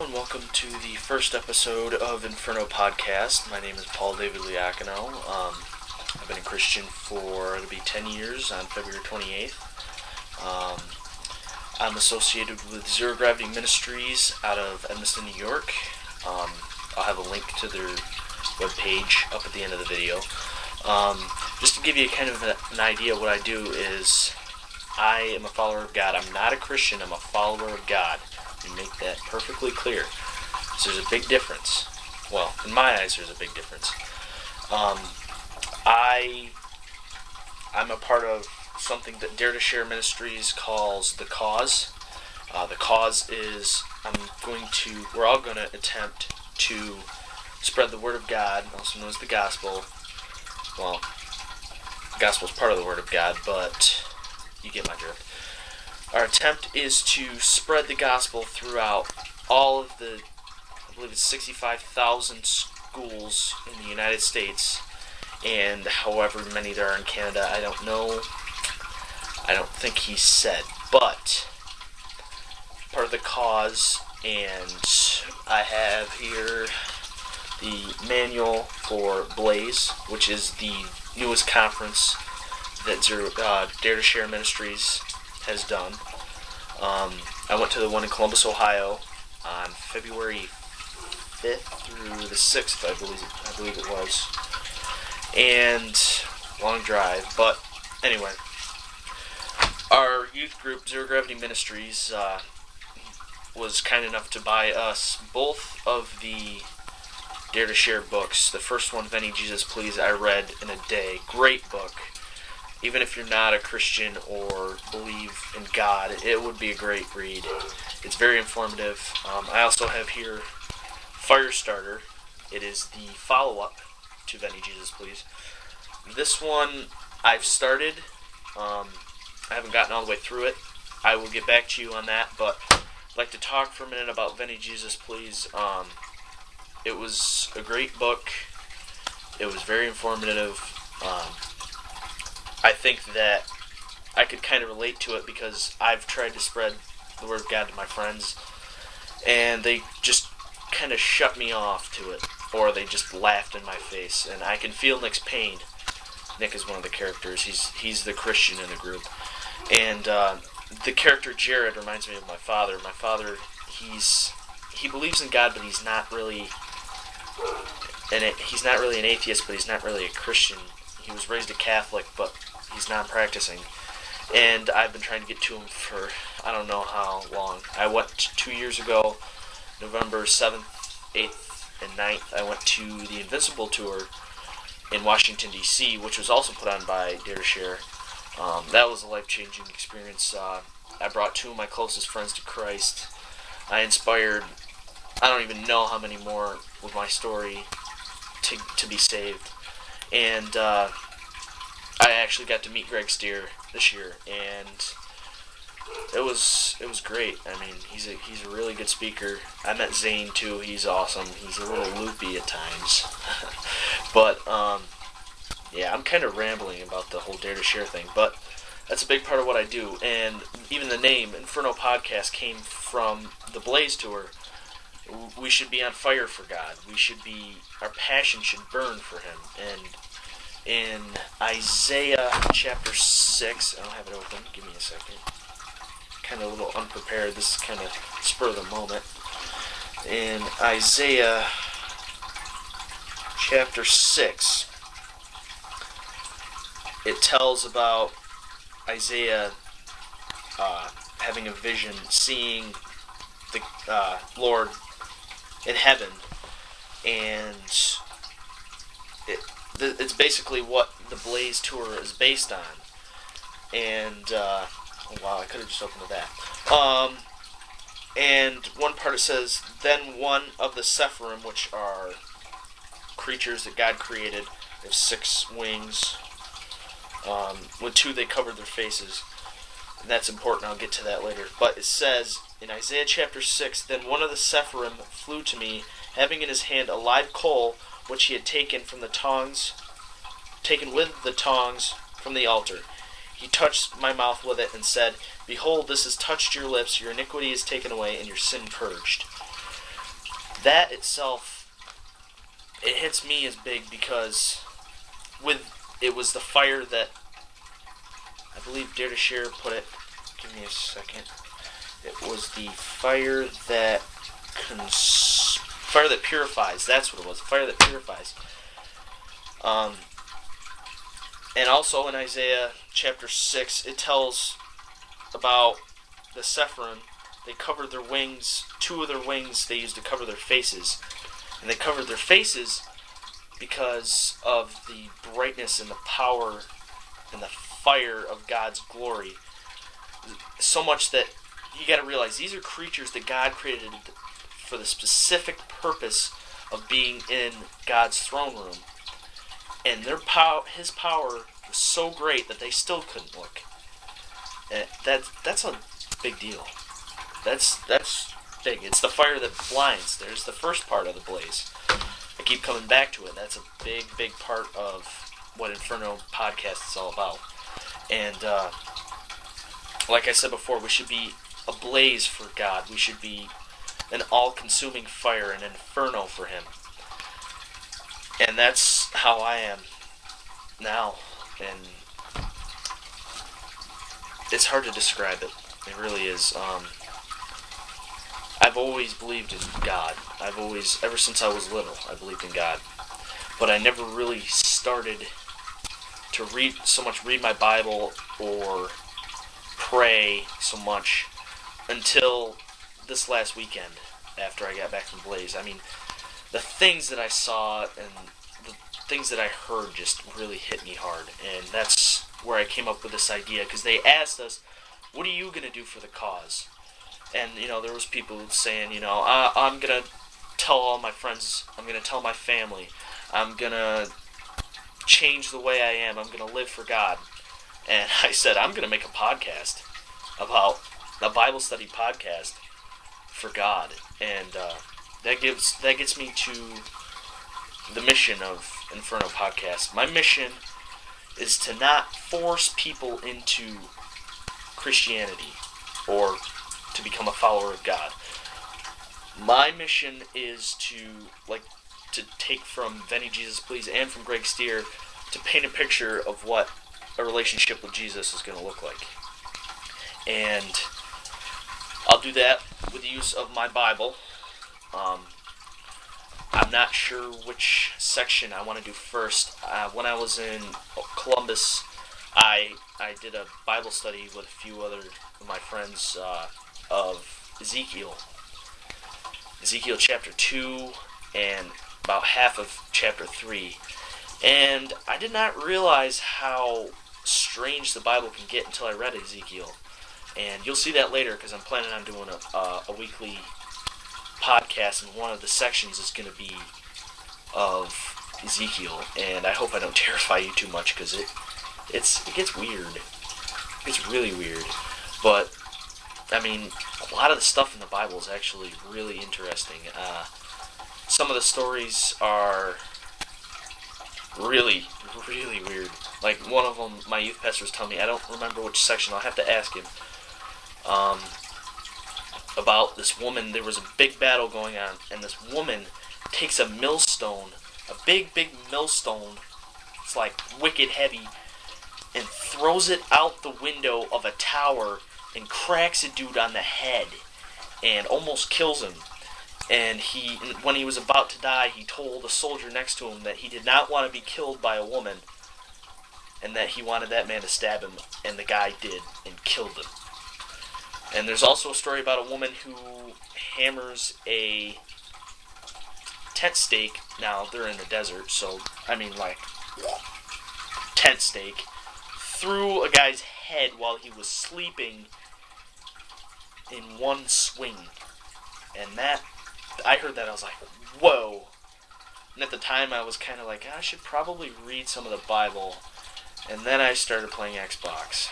And welcome to the first episode of Inferno podcast. My name is Paul David Liacano. I've been a Christian for, it'll be 10 years on February 28th. I'm associated with Zero Gravity Ministries out of Edmiston, New York. I'll have a link to their webpage up at the end of the video. Just to give you kind of an idea of what I do is I am a follower of God. I'm not a Christian, I'm a follower of God. And make that perfectly clear. So there's a big difference. Well, in my eyes, there's a big difference. I'm a part of something that Dare to Share Ministries calls The Cause. The Cause is we're all going to attempt to spread the Word of God, also known as the Gospel. Well, the Gospel is part of the Word of God, but you get my drift. Our attempt is to spread the gospel throughout all of the, I believe it's 65,000 schools in the United States, and however many there are in Canada, I don't know. I don't think he said, but part of the cause, and I have here the manual for Blaze, which is the newest conference that Dare to Share Ministries has done. I went to the one in Columbus, Ohio on February 5th through the 6th, I believe it was. And long drive, but anyway. Our youth group, Zero Gravity Ministries, was kind enough to buy us both of the Dare to Share books. The first one, Venny Jesus Please, I read in a day. Great book. Even if you're not a Christian or believe in God, it would be a great read. It's very informative. I also have here Firestarter. It is the follow-up to Venny Jesus Please. This one I've started. I haven't gotten all the way through it. I will get back to you on that, but I'd like to talk for a minute about Venny Jesus Please. It was a great book. It was very informative. I think that I could kind of relate to it because I've tried to spread the Word of God to my friends, and they just kind of shut me off to it, or they just laughed in my face, and I can feel Nick's pain. Nick is one of the characters. He's the Christian in the group, and the character Jared reminds me of my father. My father, he believes in God, but he's not really an atheist, but he's not really a Christian. He was raised a Catholic, but he's non-practicing. And I've been trying to get to him for I don't know how long. I went 2 years ago, November 7th, 8th, and 9th. I went to the Invincible Tour in Washington, D.C., which was also put on by Dare to Share. That was a life-changing experience. I brought two of my closest friends to Christ. I inspired, I don't even know how many more with my story to be saved. And I actually got to meet Greg Steer this year, and it was great. I mean, he's a really good speaker. I met Zane too. He's awesome. He's a little loopy at times, but yeah, I'm kind of rambling about the whole Dare to Share thing, but that's a big part of what I do. And even the name Inferno Podcast came from the Blaze Tour. We should be on fire for God. Our passion should burn for Him. And in Isaiah chapter 6, I don't have it open, give me a second. Kind of a little unprepared, this is kind of spur of the moment. In Isaiah chapter 6, it tells about Isaiah having a vision, seeing the Lord in heaven, and it's basically what the Blaze Tour is based on. And oh wow, I could have just opened that. And one part it says, then one of the Sephirim, which are creatures that God created, they have 6 wings. With 2 they covered their faces. And that's important, I'll get to that later. But it says in Isaiah chapter 6, then one of the Sephirim flew to me, having in his hand a live coal, which he had taken with the tongs from the altar. He touched my mouth with it and said, behold, this has touched your lips, your iniquity is taken away, and your sin purged. that itself, it hits me as big because it was the fire that, I believe Dare to Share put it, give me a second, it was the fire that fire that purifies, that's what it was, fire that purifies. And also in Isaiah chapter 6, it tells about the Sephirim. They covered their wings, two of their wings they used to cover their faces. And they covered their faces because of the brightness and the power and the fire of God's glory. So much that you got to realize these are creatures that God created for the specific purpose of being in God's throne room. And his power was so great that they still couldn't look. And that's a big deal. That's big. It's the fire that blinds. There's the first part of the blaze. I keep coming back to it. That's a big, big part of what Inferno podcast is all about. And like I said before, we should be ablaze for God. We should be an all-consuming fire, an inferno for Him. And that's how I am now. And it's hard to describe it. It really is. I've always believed in God. Ever since I was little, I believed in God. But I never really started to read my Bible or pray so much until this last weekend after I got back from Blaze. I mean, the things that I saw and the things that I heard just really hit me hard. And that's where I came up with this idea, because they asked us, what are you going to do for the cause? And, there was people saying, I'm going to tell all my friends, I'm going to tell my family, I'm going to change the way I am, I'm going to live for God. And I said, I'm going to make a podcast about a Bible study podcast for God. And that gets me to the mission of Inferno podcast. My mission is to not force people into Christianity or to become a follower of God. My mission is to take from Venny Jesus Please and from Greg Steer to paint a picture of what a relationship with Jesus is going to look like. And I'll do that with the use of my Bible. I'm not sure which section I want to do first. When I was in Columbus, I did a Bible study with a few other of my friends of Ezekiel chapter 2 and about half of chapter 3. And I did not realize how strange the Bible can get until I read Ezekiel. And you'll see that later, because I'm planning on doing a weekly podcast, and one of the sections is going to be of Ezekiel. And I hope I don't terrify you too much, because it gets weird. It's really weird. But, I mean, a lot of the stuff in the Bible is actually really interesting. Some of the stories are really, really weird. Like, one of them, my youth pastor was telling me, I don't remember which section, I'll have to ask him, about this woman. There was a big battle going on, and this woman takes a millstone, a big, big millstone, it's like wicked heavy, and throws it out the window of a tower and cracks a dude on the head and almost kills him. And when he was about to die, he told a soldier next to him that he did not want to be killed by a woman, and that he wanted that man to stab him, and the guy did, and killed him. And there's also a story about a woman who hammers a tent stake. Now, they're in the desert, so, tent stake, through a guy's head while he was sleeping in one swing. And I heard that, I was like, whoa. And at the time, I was kind of like, I should probably read some of the Bible. And then I started playing Xbox.